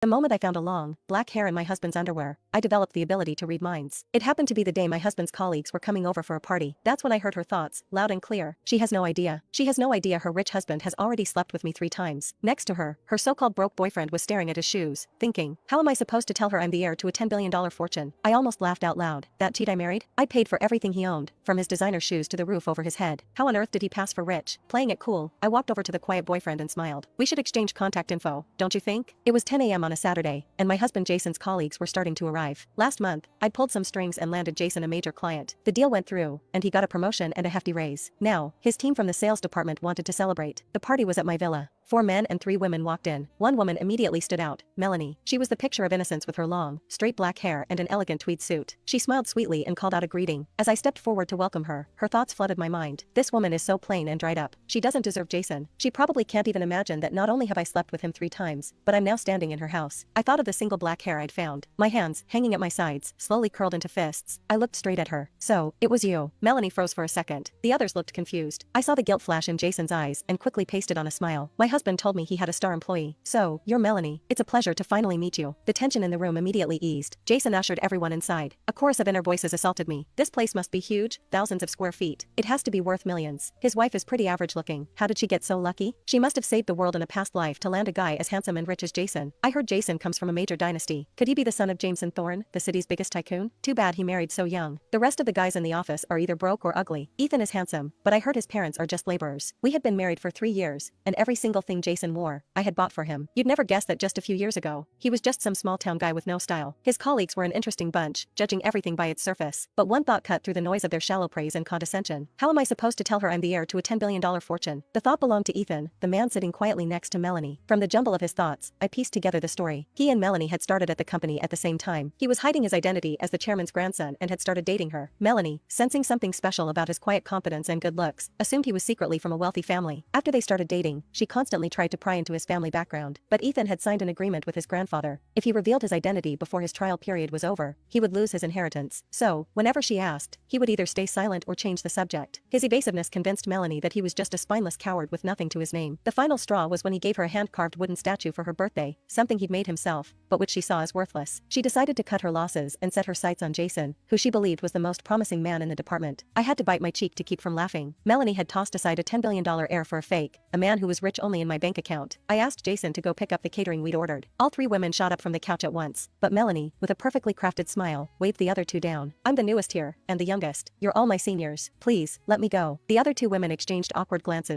The moment I found a long, black hair in my husband's underwear, I developed the ability to read minds. It happened to be the day my husband's colleagues were coming over for a party. That's when I heard her thoughts, loud and clear. She has no idea. She has no idea her rich husband has already slept with me 3 times. Next to her, her so-called broke boyfriend was staring at his shoes, thinking, how am I supposed to tell her I'm the heir to a $10 billion fortune? I almost laughed out loud. That cheat I married? I paid for everything he owned, from his designer shoes to the roof over his head. How on earth did he pass for rich? Playing it cool, I walked over to the quiet boyfriend and smiled. We should exchange contact info, don't you think? It was 10 a.m. on a Saturday, and my husband Jason's colleagues were starting to arrive. Last month, I'd pulled some strings and landed Jason a major client. The deal went through, and he got a promotion and a hefty raise. Now, his team from the sales department wanted to celebrate. The party was at my villa. 4 men and 3 women walked in. One woman immediately stood out, Melanie. She was the picture of innocence with her long, straight black hair and an elegant tweed suit. She smiled sweetly and called out a greeting. As I stepped forward to welcome her, her thoughts flooded my mind. This woman is so plain and dried up. She doesn't deserve Jason. She probably can't even imagine that not only have I slept with him 3 times, but I'm now standing in her house. I thought of the single black hair I'd found. My hands, hanging at my sides, slowly curled into fists. I looked straight at her. So, it was you. Melanie froze for a second. The others looked confused. I saw the guilt flash in Jason's eyes and quickly pasted on a smile. My husband told me he had a star employee. So, you're Melanie. It's a pleasure to finally meet you. The tension in the room immediately eased. Jason ushered everyone inside. A chorus of inner voices assaulted me. This place must be huge, thousands of square feet. It has to be worth millions. His wife is pretty average looking. How did she get so lucky? She must have saved the world in a past life to land a guy as handsome and rich as Jason. I heard Jason comes from a major dynasty. Could he be the son of Jameson Thorne, the city's biggest tycoon? Too bad he married so young. The rest of the guys in the office are either broke or ugly. Ethan is handsome, but I heard his parents are just laborers. We had been married for 3 years, and every single thing Jason wore, I had bought for him. You'd never guess that just a few years ago, he was just some small town guy with no style. His colleagues were an interesting bunch, judging everything by its surface. But one thought cut through the noise of their shallow praise and condescension. How am I supposed to tell her I'm the heir to a $10 billion fortune? The thought belonged to Ethan, the man sitting quietly next to Melanie. From the jumble of his thoughts, I pieced together the story. He and Melanie had started at the company at the same time. He was hiding his identity as the chairman's grandson and had started dating her. Melanie, sensing something special about his quiet competence and good looks, assumed he was secretly from a wealthy family. After they started dating, she constantly tried to pry into his family background. But Ethan had signed an agreement with his grandfather. If he revealed his identity before his trial period was over, he would lose his inheritance. So, whenever she asked, he would either stay silent or change the subject. His evasiveness convinced Melanie that he was just a spineless coward with nothing to his name. The final straw was when he gave her a hand-carved wooden statue for her birthday, something he'd made himself, but which she saw as worthless. She decided to cut her losses and set her sights on Jason, who she believed was the most promising man in the department. I had to bite my cheek to keep from laughing. Melanie had tossed aside a $10 billion heir for a fake, a man who was rich only in my bank account. I asked Jason to go pick up the catering we'd ordered. All 3 women shot up from the couch at once, but Melanie, with a perfectly crafted smile, waved the other 2 down. I'm the newest here, and the youngest. You're all my seniors. Please, let me go. The other 2 women exchanged awkward glances.